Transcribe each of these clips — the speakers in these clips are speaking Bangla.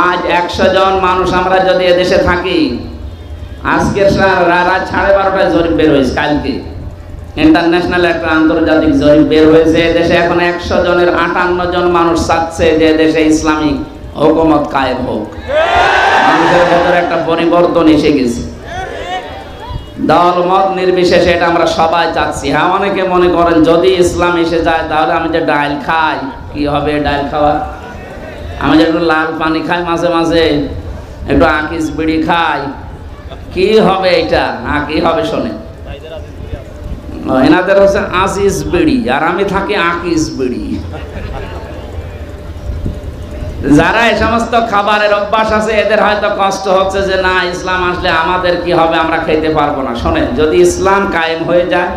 আজ 100 জন মানুষ আমরা যদি এদেশে থাকি, আজকের রাত 12:30টায় জরিপ বের হয়েছে, কালকে ইন্টারন্যাশনাল একটা আন্তর্জাতিক জরিপ বের হয়েছে। দেশে এখন 100 জনের 58 জন মানুষ চাচ্ছে যে দেশে ইসলামিক হুকুমত কায়েম হোক। মানুষের ভেতরে একটা পরিবর্তন এসে গেছে, দল মত নির্বিশেষে এটা আমরা সবাই চাচ্ছি। হ্যাঁ, অনেকে মনে করেন যদি ইসলাম এসে যায় তাহলে আমি যে ডাল খাই, কি হবে ডাল খাওয়া? আমি যে একটু লাল পানি খাই মাঝে মাঝে, একটু আকিস বিড়ি খাই, কি হবে এটা? হ্যাঁ, কি হবে শোনে, এনাদের হচ্ছে আজিজ বিড়ি আর আমি থাকি আকিস বিড়ি। যারা এই সমস্ত খাবারের অভ্যাস আছে এদের হয়তো কষ্ট হচ্ছে যে না, ইসলাম আসলে আমাদের কি হবে, আমরা খেতে পারবো না। শোনেন, যদি ইসলাম কায়েম হয়ে যায়,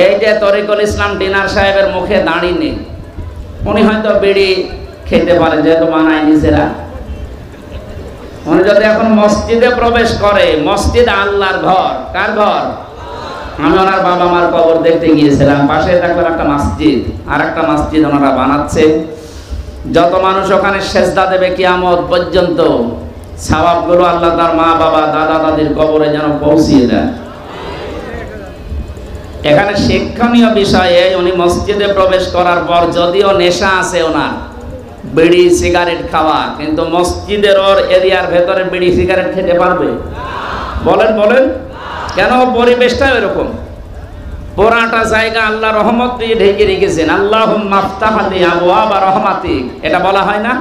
এই যে তরিকুল ইসলাম ডিনার সাহেবের মুখে দাঁড়ি নেই, উনি হয়তো বিড়ি খেতে পারেন যেহেতু মানায় নিজেরা। উনি যদি এখন মসজিদে প্রবেশ করে, মসজিদ আল্লাহর ঘর, কার ঘর? আমি ওনার বাবা মার কবর দেখতে গিয়েছিলাম, পাশে দেখলাম একটা মসজিদ, আর একটা মসজিদ ওনারা বানাচ্ছে। যত মানুষ ওখানে সেজদা দেবে কিয়ামত পর্যন্ত, সওয়াবগুলো আল্লাহ তার মা বাবা দাদা দাদির কবরে যেন পৌঁছিয়ে দেয়। এখানে শিক্ষণীয় বিষয়ে উনি মসজিদে প্রবেশ করার পর যদিও নেশা আছে ওনার, বিড়ি সিগারেট খাওয়া, কিন্তু মসজিদের ওর এরিয়ার ভেতরে বিড়ি সিগারেট খেতে পারবে? বলেন বলেন, কেন? পরিবেশটা এরকম, পুরাটা জায়গা আল্লাহ রহমত দিয়ে ঢেকে রেখেছেন। আল্লাহুম্মা আফতাহ লি আবওয়াবা রাহমাতিক, এটা বলা হয় না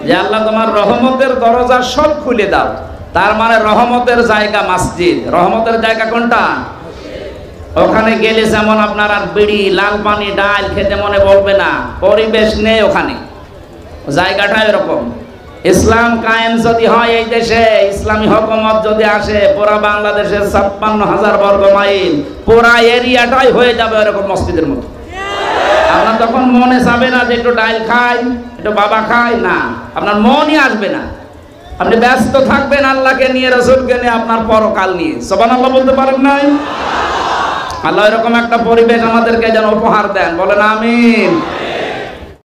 যে আল্লাহ তোমার রহমতের দরজা সব খুলে দাও? তার মানে রহমতের জায়গা মসজিদ। রহমতের জায়গা কোনটা? ওখানে গেলে যেমন আপনার আর বিড়ি লাল পানি ডাল খেতে মনে বলবে না, পরিবেশ নেই ওখানে, জায়গাটা এরকম। ইসলাম কায়েম যদি হয় এই দেশে, ইসলামী হুকুমত যদি আসে, পুরা বাংলাদেশের 56,000 বর্গ মাইল পুরা এরিয়াটাই হয়ে যাবে এরকম মসজিদের মতো। আপনার তখন মনে যাবে না যে একটু ডাল খাই, একটু বাবা খাই, না, আপনার মনই আসবে না। আপনি ব্যস্ত থাকবেন আল্লাহকে নিয়ে, রাসূলকে নিয়ে, আপনার পরকাল নিয়ে। সুবহানাল্লাহ বলতে পারেন নাই? আল্লাহ এরকম একটা পরিবেশ আমাদেরকে যেন উপহার দেন, বলেন আমিন।